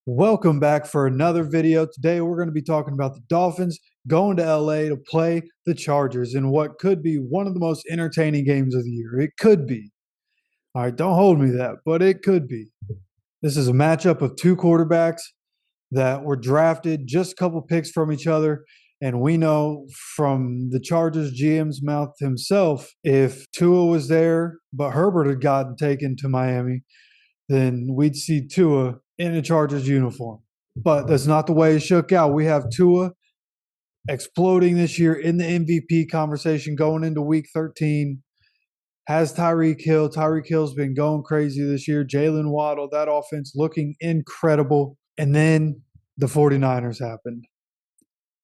Welcome back for another video. Today we're going to be talking about the Dolphins going to LA to play the Chargers in what could be one of the most entertaining games of the year. It could be. All right, don't hold me that, but it could be. This is a matchup of two quarterbacks that were drafted just a couple picks from each other. And we know from the Chargers GM's mouth himself, if Tua was there, but Herbert had gotten taken to Miami, then we'd see Tua in a Chargers uniform. But that's not the way it shook out. We have Tua exploding this year in the MVP conversation going into week 13. Has Tyreek Hill. Tyreek Hill's been going crazy this year. Jalen Waddle, that offense looking incredible. And then the 49ers happened.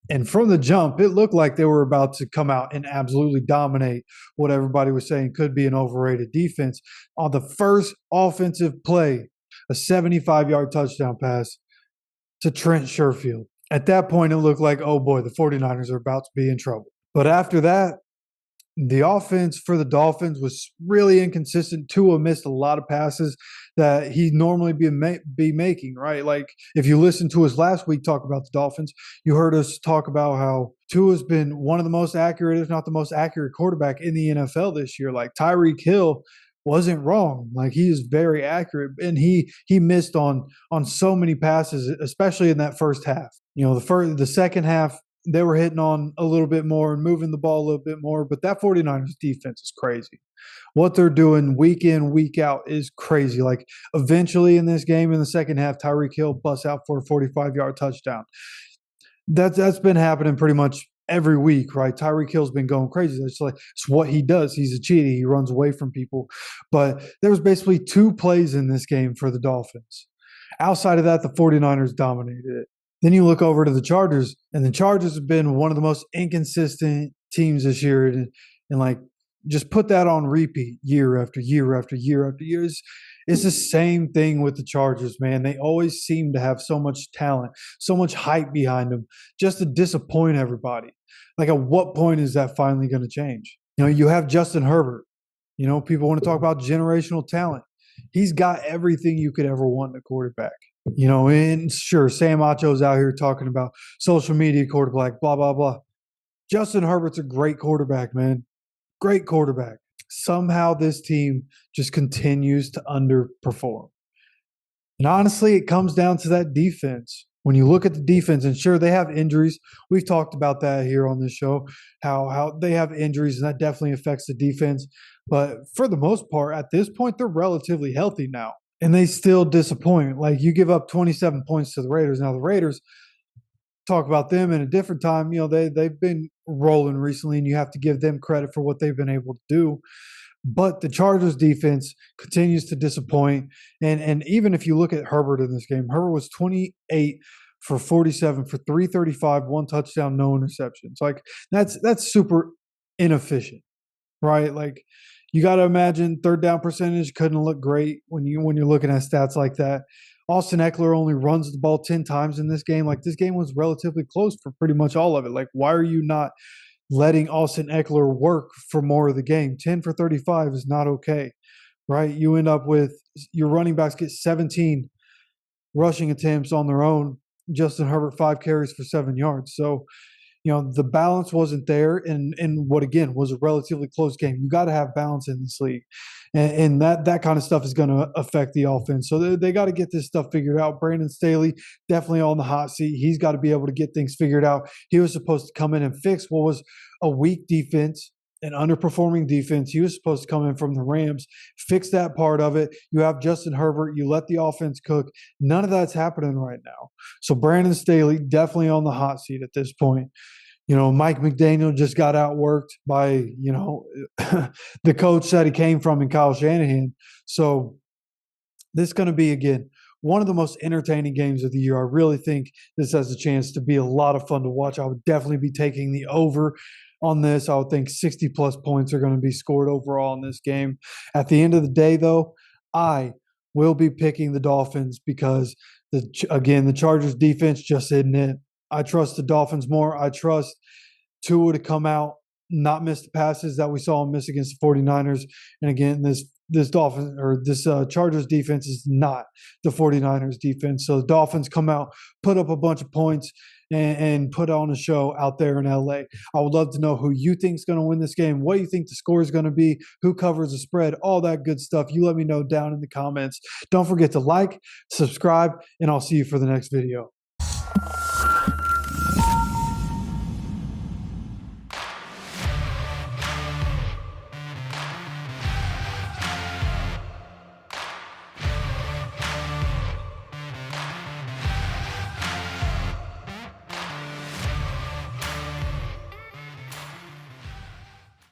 And from the jump, it looked like they were about to come out and absolutely dominate what everybody was saying could be an overrated defense. On the first offensive play, a 75-yard touchdown pass to Trent Sherfield. At that point, it looked like, oh boy, the 49ers are about to be in trouble. But after that, the offense for the Dolphins was really inconsistent. Tua missed a lot of passes that he'd normally be making, right? Like if you listened to us last week talk about the Dolphins, you heard us talk about how Tua's been one of the most accurate, if not the most accurate quarterback in the NFL this year. Like Tyreek Hill wasn't wrong. Like he is very accurate, and he missed on so many passes, especially in that first half. You know, the second half, they were hitting on a little bit more and moving the ball a little bit more, but that 49ers defense is crazy. What they're doing week in, week out is crazy. Like eventually in this game in the second half, Tyreek Hill busts out for a 45-yard touchdown. That's been happening pretty much every week, right? Tyreek Hill's been going crazy. It's what he does. He's a cheater. He runs away from people. But there was basically two plays in this game for the Dolphins. Outside of that, the 49ers dominated it. Then you look over to the Chargers, and the Chargers have been one of the most inconsistent teams this year. And like, just put that on repeat year after year after year after year. It's the same thing with the Chargers, man. They always seem to have so much talent, so much hype behind them, just to disappoint everybody. Like, at what point is that finally going to change? You know, you have Justin Herbert. You know, people want to talk about generational talent. He's got everything you could ever want in a quarterback. You know, and sure, Sam Acho's out here talking about social media quarterback, blah, blah, blah. Justin Herbert's a great quarterback, man. Great quarterback. Somehow this team just continues to underperform. And honestly, it comes down to that defense. When you look at the defense, and sure, they have injuries. We've talked about that here on this show, how they have injuries, and that definitely affects the defense. But for the most part, at this point, they're relatively healthy now. And they still disappoint. Like, you give up 27 points to the Raiders. Now, the Raiders, talk about them in a different time. You know, they've been rolling recently, and you have to give them credit for what they've been able to do. But the Chargers defense continues to disappoint. And even if you look at Herbert in this game, Herbert was 28 for 47 for 335, one touchdown, no interceptions. Like, that's super inefficient, right? Like, you got to imagine third down percentage couldn't look great when you're looking at stats like that. Austin Eckler only runs the ball 10 times in this game. Like, this game was relatively close for pretty much all of it. Like, why are you not letting Austin Eckler work for more of the game? 10 for 35 is not okay, right? You end up with your running backs get 17 rushing attempts on their own. Justin Herbert, 5 carries for 7 yards. So, you know, the balance wasn't there in what, again, was a relatively close game. You got to have balance in this league. And that kind of stuff is going to affect the offense. So they got to get this stuff figured out. Brandon Staley, definitely on the hot seat. He's got to be able to get things figured out. He was supposed to come in and fix what was a weak defense, an underperforming defense. He was supposed to come in from the Rams, fix that part of it. You have Justin Herbert. You let the offense cook. None of that's happening right now. So Brandon Staley, definitely on the hot seat at this point. You know, Mike McDaniel just got outworked by, you know, the coach that he came from in Kyle Shanahan. So this is going to be, again, one of the most entertaining games of the year. I really think this has a chance to be a lot of fun to watch. I would definitely be taking the over on this. I would think 60-plus points are going to be scored overall in this game. At the end of the day, though, I will be picking the Dolphins because, the Chargers defense just isn't it. I trust the Dolphins more. I trust Tua to come out, not miss the passes that we saw him miss against the 49ers. And again, this this Dolphins or this Chargers defense is not the 49ers defense. So the Dolphins come out, put up a bunch of points, and put on a show out there in LA. I would love to know who you think is going to win this game, what you think the score is going to be, who covers the spread, all that good stuff. You let me know down in the comments. Don't forget to like, subscribe, and I'll see you for the next video.